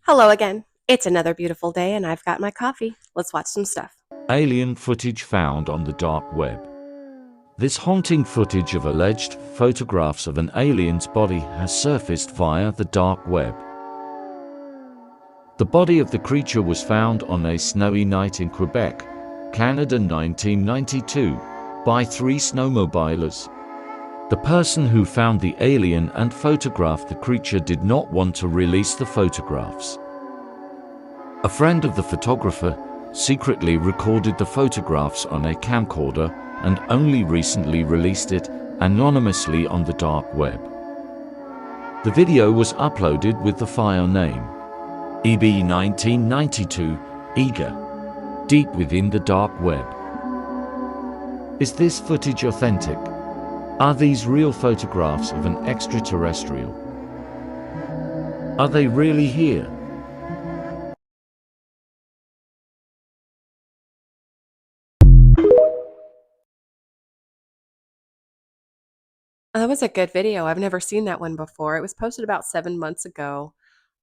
Hello again. It's another beautiful day and I've got my coffee. Let's watch some stuff. Alien footage found on the dark web. This haunting footage of alleged photographs of an alien's body has surfaced via the dark web. The body of the creature was found on a snowy night in Quebec, Canada 1992, by 3 snowmobilers. The person who found the alien and photographed the creature did not want to release the photographs. A friend of the photographer secretly recorded the photographs on a camcorder and only recently released it anonymously on the dark web. The video was uploaded with the file name EB 1992 Eager, deep within the dark web. Is this footage authentic? Are these real photographs of an extraterrestrial? Are they really here? That was a good video. I've never seen that one before. It was posted about 7 months ago.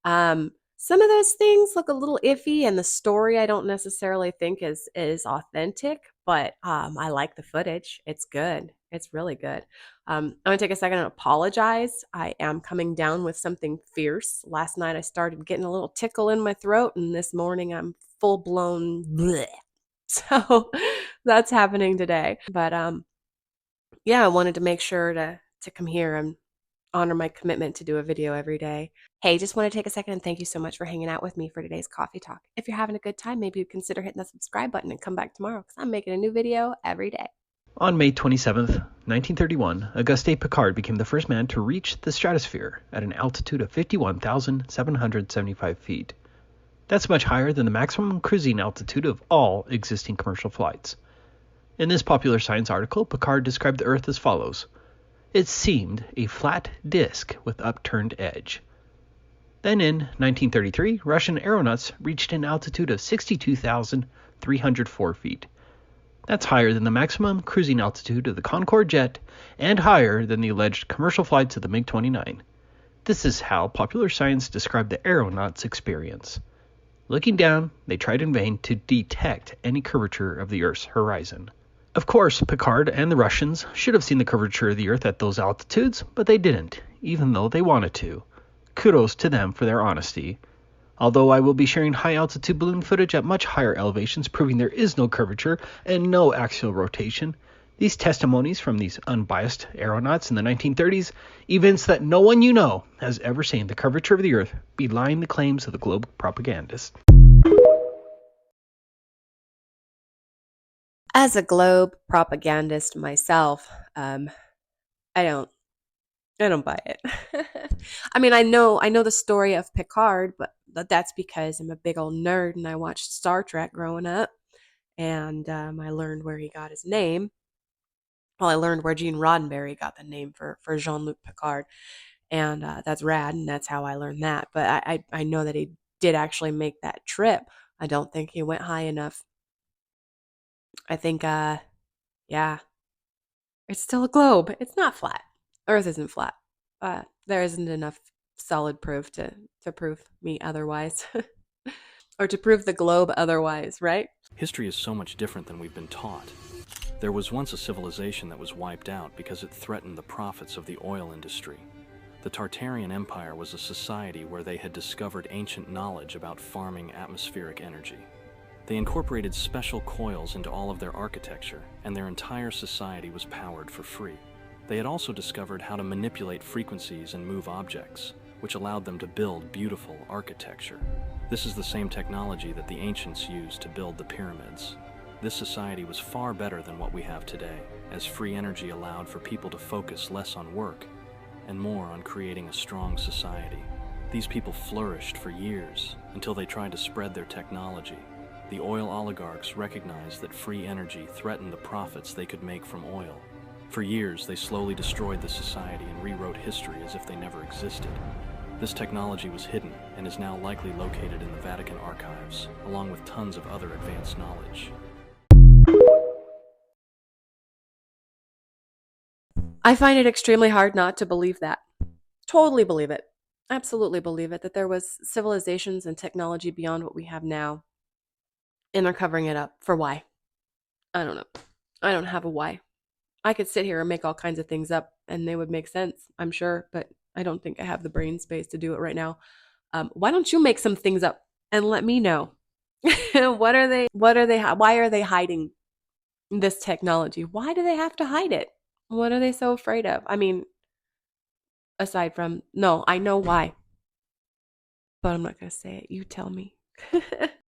Some of those things look a little iffy, and the story I don't necessarily think is authentic, but I like the footage. It's good. It's really good. I'm gonna take a second and apologize. I am coming down with something fierce. Last night I started getting a little tickle in my throat, and this morning I'm full blown bleh. So that's happening today. But yeah, I wanted to make sure to come here and honor my commitment to do a video every day. Hey, just want to take a second and thank you so much for hanging out with me for today's coffee talk. If you're having a good time, maybe you consider hitting the subscribe button and come back tomorrow because I'm making a new video every day. On May 27, 1931, Auguste Piccard became the first man to reach the stratosphere at an altitude of 51,775 feet. That's much higher than the maximum cruising altitude of all existing commercial flights. In this popular science article, Piccard described the Earth as follows. It seemed a flat disk with upturned edge. Then in 1933, Russian aeronauts reached an altitude of 62,304 feet. That's higher than the maximum cruising altitude of the Concorde jet and higher than the alleged commercial flights of the MiG-29. This is how popular science described the aeronauts' experience. Looking down, they tried in vain to detect any curvature of the Earth's horizon. Of course, Piccard and the Russians should have seen the curvature of the Earth at those altitudes, but they didn't, even though they wanted to. Kudos to them for their honesty. Although I will be sharing high-altitude balloon footage at much higher elevations proving there is no curvature and no axial rotation, these testimonies from these unbiased aeronauts in the 1930s evince that no one you know has ever seen the curvature of the Earth belying the claims of the globe propagandists. As a globe propagandist myself, I don't buy it. I mean, I know the story of Picard, but that's because I'm a big old nerd and I watched Star Trek growing up, and I learned where he got his name. Well, I learned where Gene Roddenberry got the name for Jean-Luc Picard, and that's rad, and that's how I learned that. But I know that he did actually make that trip. I don't think he went high enough. I think, yeah, it's still a globe. It's not flat. Earth isn't flat. There isn't enough solid proof to prove me otherwise. Or to prove the globe otherwise, right? History is so much different than we've been taught. There was once a civilization that was wiped out because it threatened the profits of the oil industry. The Tartarian Empire was a society where they had discovered ancient knowledge about farming atmospheric energy. They incorporated special coils into all of their architecture, and their entire society was powered for free. They had also discovered how to manipulate frequencies and move objects, which allowed them to build beautiful architecture. This is the same technology that the ancients used to build the pyramids. This society was far better than what we have today, as free energy allowed for people to focus less on work and more on creating a strong society. These people flourished for years until they tried to spread their technology. The oil oligarchs recognized that free energy threatened the profits they could make from oil. For years, they slowly destroyed the society and rewrote history as if they never existed. This technology was hidden and is now likely located in the Vatican archives, along with tons of other advanced knowledge. I find it extremely hard not to believe that. Totally believe it. Absolutely believe it, that there was civilizations and technology beyond what we have now, and they're covering it up. For why? I don't know. I don't have a why. I could sit here and make all kinds of things up and they would make sense, I'm sure, but I don't think I have the brain space to do it right now. Why don't you make some things up and let me know? Why are they hiding this technology? Why do they have to hide it? What are they so afraid of? I mean, aside from, no, I know why, but I'm not going to say it. You tell me.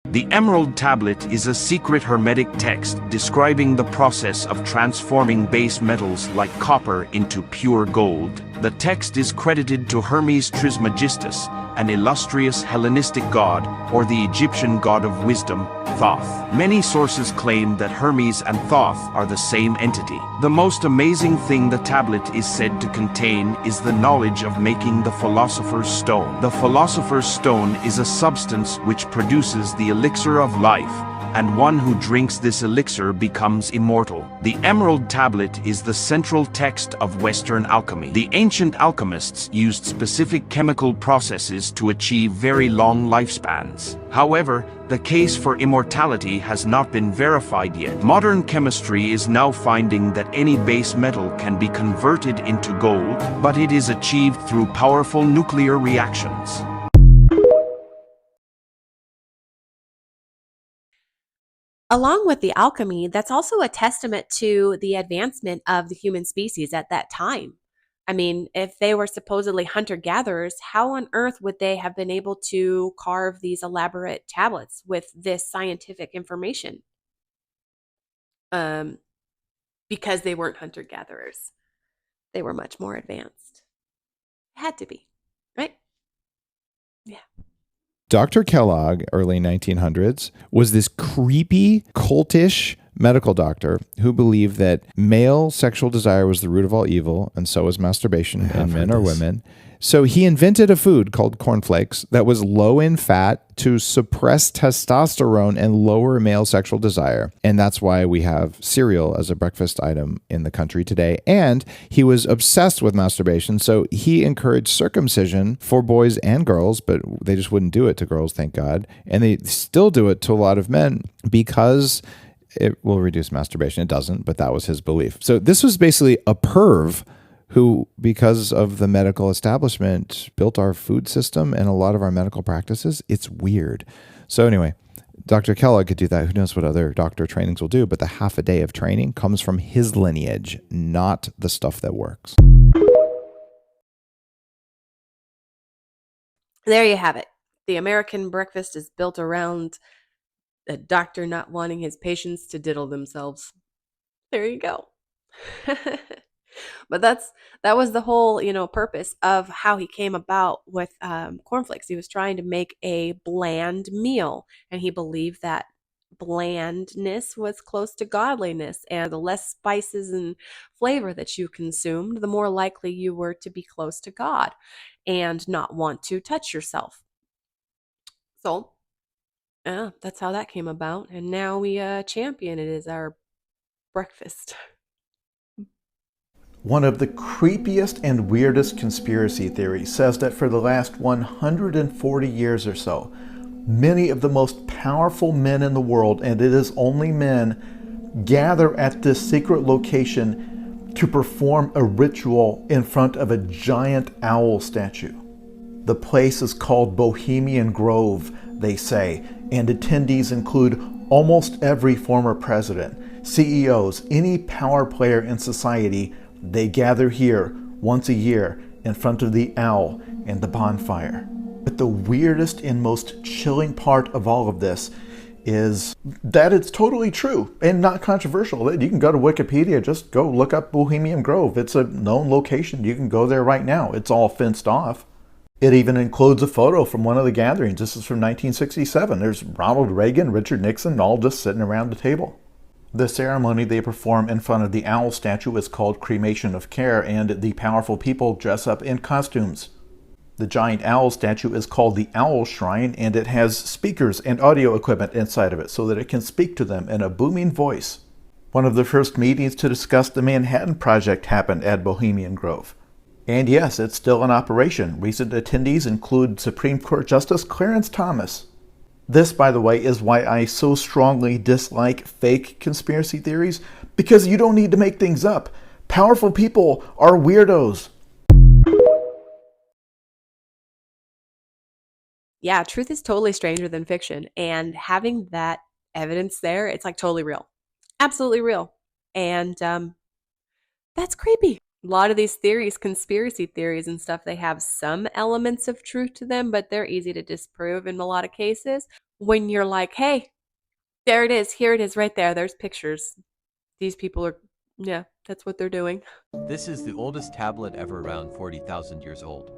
The Emerald Tablet is a secret hermetic text describing the process of transforming base metals like copper into pure gold. The text is credited to Hermes Trismegistus, an illustrious Hellenistic god, or the Egyptian god of wisdom, Thoth. Many sources claim that Hermes and Thoth are the same entity. The most amazing thing the tablet is said to contain is the knowledge of making the Philosopher's Stone. The Philosopher's Stone is a substance which produces the elixir of life, and one who drinks this elixir becomes immortal. The Emerald Tablet is the central text of Western alchemy. The ancient alchemists used specific chemical processes to achieve very long lifespans. However, the case for immortality has not been verified yet. Modern chemistry is now finding that any base metal can be converted into gold, but it is achieved through powerful nuclear reactions. Along with the alchemy, that's also a testament to the advancement of the human species at that time. I mean, if they were supposedly hunter-gatherers, how on earth would they have been able to carve these elaborate tablets with this scientific information? Um, because they weren't hunter-gatherers. They were much more advanced. Had to be, right? Yeah. Dr. Kellogg, early 1900s, was this creepy, cultish medical doctor who believed that male sexual desire was the root of all evil, and so was masturbation in men or women. So he invented a food called cornflakes that was low in fat to suppress testosterone and lower male sexual desire. And that's why we have cereal as a breakfast item in the country today. And he was obsessed with masturbation. So he encouraged circumcision for boys and girls, but they just wouldn't do it to girls, thank God. And they still do it to a lot of men because it will reduce masturbation. It doesn't, but that was his belief. So this was basically a perv who, because of the medical establishment, built our food system and a lot of our medical practices. It's weird. So anyway, Dr. Kellogg could do that. Who knows what other doctor trainings will do, but the half a day of training comes from his lineage, not the stuff that works. There you have it. The American breakfast is built around a doctor not wanting his patients to diddle themselves. There you go. But that was the whole, purpose of how he came about with cornflakes. He was trying to make a bland meal, and he believed that blandness was close to godliness, and the less spices and flavor that you consumed, the more likely you were to be close to God and not want to touch yourself. So, yeah, that's how that came about, and now we champion it as our breakfast. One of the creepiest and weirdest conspiracy theories says that for the last 140 years or so, many of the most powerful men in the world, and it is only men, gather at this secret location to perform a ritual in front of a giant owl statue. The place is called Bohemian Grove, they say, and attendees include almost every former president, CEOs, any power player in society. They gather here once a year in front of the owl and the bonfire. But the weirdest and most chilling part of all of this is that it's totally true and not controversial. You can go to Wikipedia, just go look up Bohemian Grove. It's a known location. You can go there right now. It's all fenced off. It even includes a photo from one of the gatherings. This is from 1967. There's Ronald Reagan, Richard Nixon, all just sitting around the table. The ceremony they perform in front of the owl statue is called cremation of care, and the powerful people dress up in costumes. The giant owl statue is called the Owl Shrine, and it has speakers and audio equipment inside of it so that it can speak to them in a booming voice. One of the first meetings to discuss the Manhattan Project happened at Bohemian Grove. And yes, it's still in operation. Recent attendees include Supreme Court Justice Clarence Thomas. This, by the way, is why I so strongly dislike fake conspiracy theories, because you don't need to make things up. Powerful people are weirdos. Yeah, truth is totally stranger than fiction. And having that evidence there, it's like totally real. Absolutely real. And that's creepy. A lot of these theories, conspiracy theories and stuff, they have some elements of truth to them, but they're easy to disprove in a lot of cases. When you're like, hey, there it is, here it is right there, there's pictures. These people are, yeah, that's what they're doing. This is the oldest tablet ever, around 40,000 years old.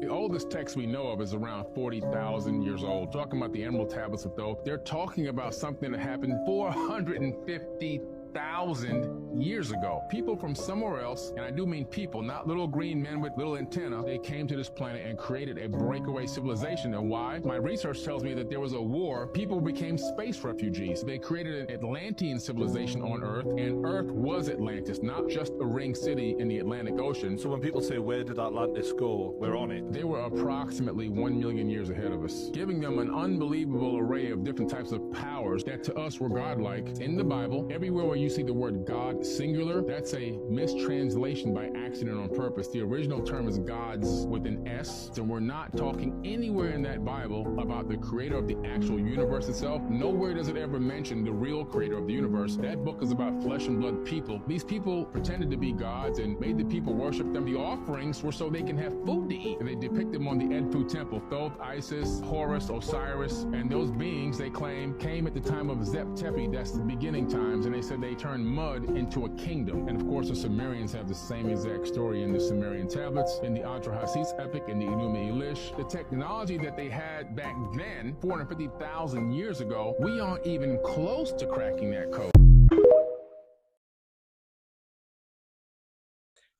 The oldest text we know of is around 40,000 years old. Talking about the Emerald Tablets of Thoth, they're talking about something that happened 450,000 years ago. People from somewhere else, and I do mean people, not little green men with little antenna, they came to this planet and created a breakaway civilization. And why? My research tells me that there was a war. People became space refugees. They created an Atlantean civilization on Earth, and Earth was Atlantis, not just a ring city in the Atlantic Ocean. So when people say, where did Atlantis go? We're on it. They were approximately 1 million years ahead of us, giving them an unbelievable array of different types of powers that to us were godlike. In the Bible, everywhere where you see the word God singular, that's a mistranslation by accident on purpose. The original term is gods with an S, and we're not talking anywhere in that Bible about the creator of the actual universe itself. Nowhere does it ever mention the real creator of the universe. That book is about flesh and blood people. These people pretended to be gods and made the people worship them. The offerings were so they can have food to eat. And they depict them on the Edfu temple. Thoth, Isis, Horus, Osiris, and those beings, they claim, came at the time of Zep Tepi, that's the beginning times, and they said they turned mud into a kingdom. And of course, the Sumerians have the same exact story in the Sumerian tablets, in the Atrahasis epic, in the Enuma Elish. The technology that they had back then, 450,000 years ago, we aren't even close to cracking that code.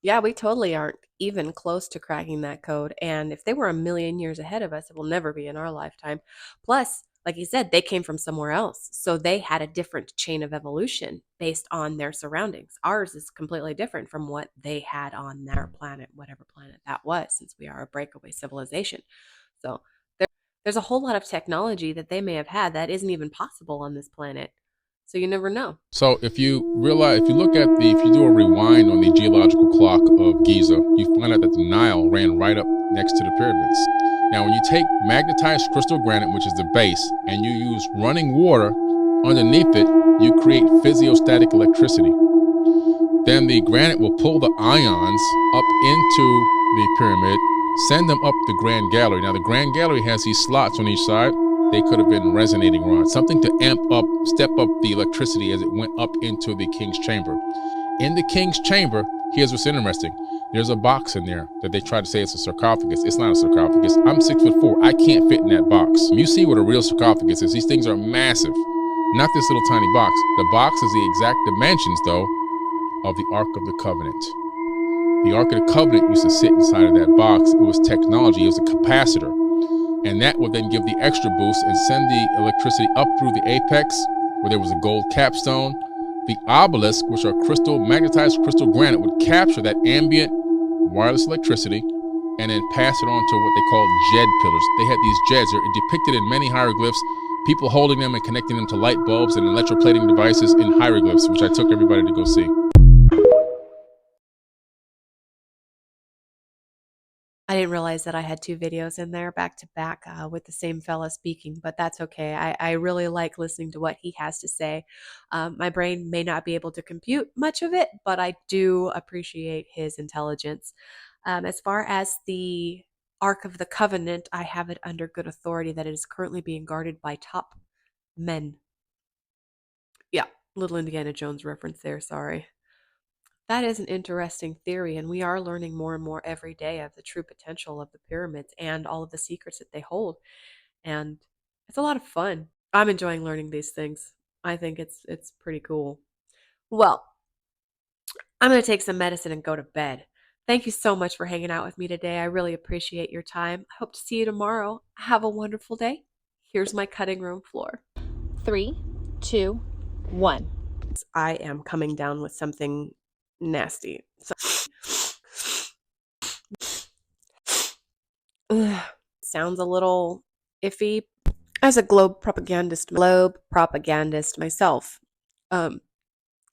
Yeah, we totally aren't even close to cracking that code. And if they were a million years ahead of us, it will never be in our lifetime. Plus, like you said, they came from somewhere else. So they had a different chain of evolution based on their surroundings. Ours is completely different from what they had on their planet, whatever planet that was, since we are a breakaway civilization. So there's a whole lot of technology that they may have had that isn't even possible on this planet. So you never know. So if you look at if you do a rewind on the geological clock of Giza, you find out that the Nile ran right up next to the pyramids. Now, when you take magnetized crystal granite, which is the base, and you use running water underneath it, you create physiostatic electricity. Then the granite will pull the ions up into the pyramid, send them up the Grand Gallery. Now, the Grand Gallery has these slots on each side. They could have been resonating rods, something to step up the electricity as it went up into the king's chamber. In the king's chamber, here's what's interesting. There's a box in there that they try to say it's a sarcophagus. It's not a sarcophagus. I'm 6'4". I can't fit in that box. You see what a real sarcophagus is. These things are massive, not this little tiny box. The box is the exact dimensions, though, of the Ark of the Covenant. The Ark of the Covenant used to sit inside of that box. It was technology. It was a capacitor. And that would then give the extra boost and send the electricity up through the apex, where there was a gold capstone. The obelisk, which are magnetized crystal granite, would capture that ambient wireless electricity and then pass it on to what they call jed pillars. They had these jeds. They're depicted in many hieroglyphs, people holding them and connecting them to light bulbs and electroplating devices in hieroglyphs, which I took everybody to go see. I didn't realize that I had two videos in there back to back with the same fella speaking, but that's okay. I really like listening to what he has to say. My brain may not be able to compute much of it, but I do appreciate his intelligence. As far as the Ark of the Covenant, I have it under good authority that it is currently being guarded by top men. Yeah, little Indiana Jones reference there, sorry. That is an interesting theory, and we are learning more and more every day of the true potential of the pyramids and all of the secrets that they hold. And it's a lot of fun. I'm enjoying learning these things. I think it's pretty cool. Well, I'm going to take some medicine and go to bed. Thank you so much for hanging out with me today. I really appreciate your time. I hope to see you tomorrow. Have a wonderful day. Here's my cutting room floor. 3, 2, 1. I am coming down with something nasty. So Sounds a little iffy. As a globe propagandist myself, um,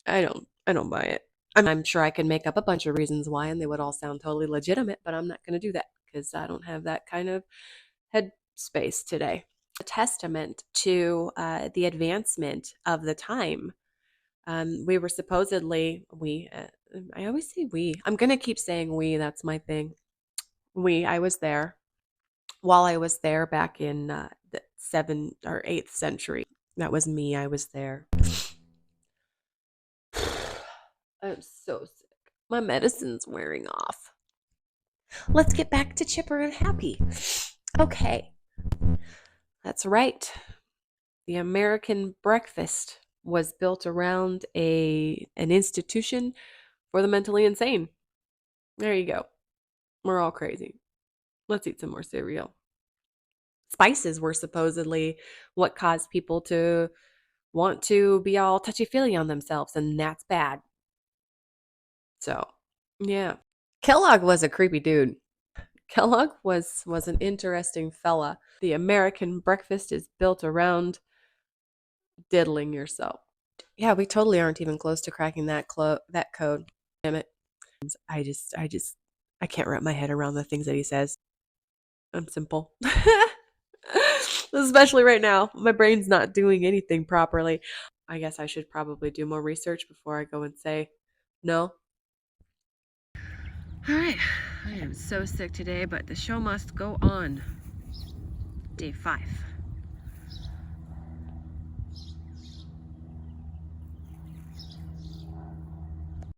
I don't buy it. I'm sure I could make up a bunch of reasons why, and they would all sound totally legitimate, but I'm not going to do that because I don't have that kind of head space today. A testament to the advancement of the time. We were supposedly I always say we. I'm going to keep saying we. That's my thing. I was there. While I was there back in the 7th or 8th century. That was me. I was there. I'm so sick. My medicine's wearing off. Let's get back to chipper and happy. Okay. That's right. The American breakfast was built around an institution for the mentally insane. There you go. We're all crazy. Let's eat some more cereal. Spices were supposedly what caused people to want to be all touchy-feely on themselves, and that's bad. So, yeah. Kellogg was a creepy dude. Kellogg was an interesting fella. The American breakfast is built around diddling yourself. Yeah, we totally aren't even close to cracking that code. Damn it. I can't wrap my head around the things that he says. I'm simple. Especially right now. My brain's not doing anything properly. I guess I should probably do more research before I go and say no. All right. I am so sick today, but the show must go on. Day 5.